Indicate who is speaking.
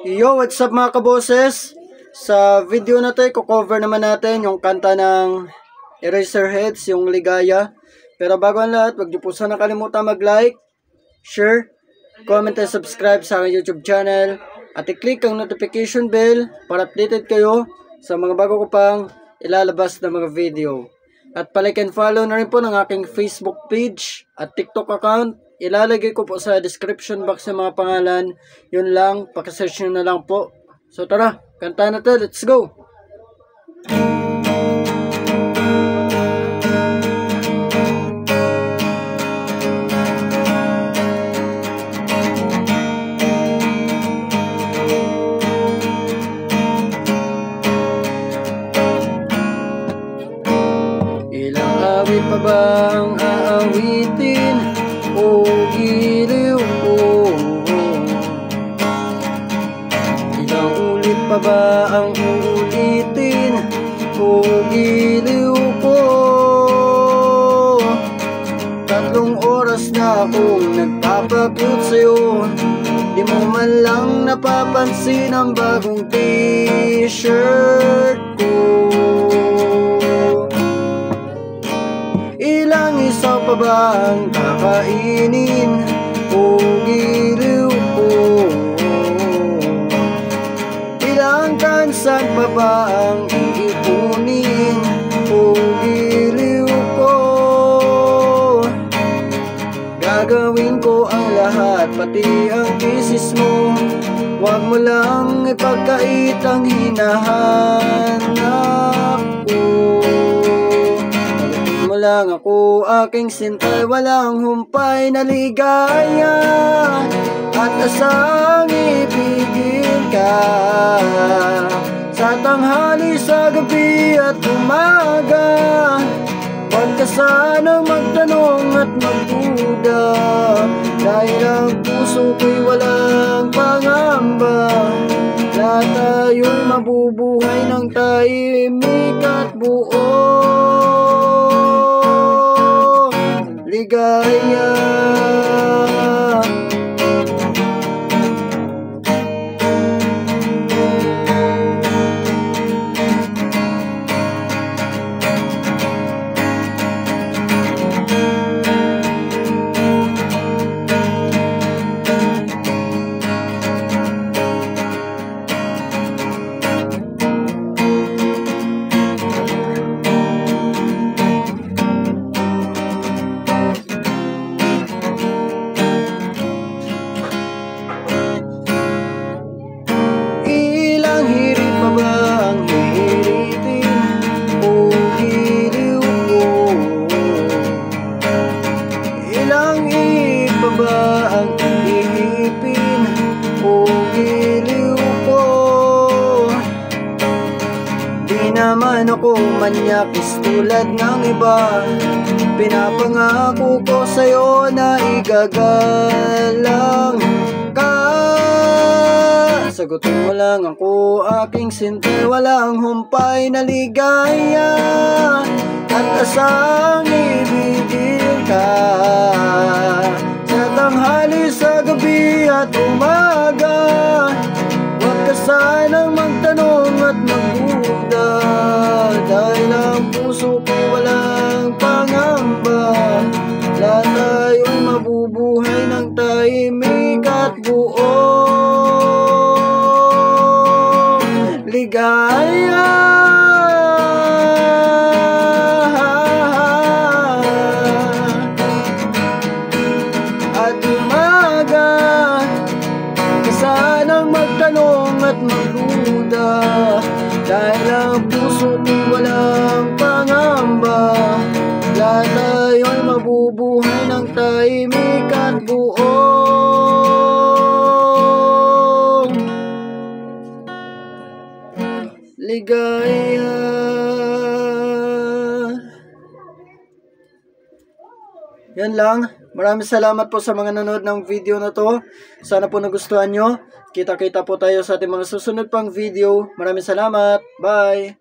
Speaker 1: Yo, what's up mga kaboses? Sa video na to, i-cover naman natin yung kanta ng Eraserheads, yung Ligaya. Pero bago ang lahat, wag niyo po sana kalimutan mag-like, share, comment and subscribe sa aking YouTube channel. At i-click ang notification bell para updated kayo sa mga bago ko pang ilalabas na mga video. At palike and follow na rin po ng aking Facebook page at TikTok account. Ilalagay ko po sa description box ng mga pangalan. Yun lang, pakisearch nyo na lang po. So tara, kanta na to, let's go! Ilang awit pa bang aawitin? O giliw ko, ilang ulit pa ba ang uulitin? O giliw ko, 3 oras na akong nagpapakyut sa'yo. Di mo man lang napapansin ang bagong t-shirt ko. Ilang isaw pa ba ang kakainin? O giliw ko, ilang kansan pa ba ang iipunin? O giliw ko, gagawin ko ang lahat, pati ang kisis mo. Huwag mo lang ipagkait ang hinahanap ko. Lang ako aking sintay, walang humpay na ligaya, at asang ibigin ka sa tanghali, sa gabi at umaga. Huwag ka sanang magtanong at magduda, dahil ang puso ko'y walang pangamba. Lahat tayo'y mabubuhay ng tahimik at buo ligaya. Ilang iba ba ang ihipin? O giliw ko, di naman ako manyakis tulad ng iba. Pinapangako ko sa'yo na igagalang ka. Sagutin mo lang ako aking sintay, walang humpay na ligaya, at asang ibigin ka sa tanghali, sa gabi at umaga. Huwag ka sanang magtanong at magduda, dahil ang puso ko'y walang pangamba. Lahat tayo'y mabubuhay ng tahimik at buo ligaya. At umaga, sanang magtanong at magduda, dahil ang puso ko'y walang pangamba. Lahat tayo'y mabubuhay ng tahimik at buong ligaya. Yan lang. Maraming salamat po sa mga nanood ng video na to. Sana po nagustuhan nyo. Kita-kita po tayo sa ating mga susunod pang video. Maraming salamat. Bye!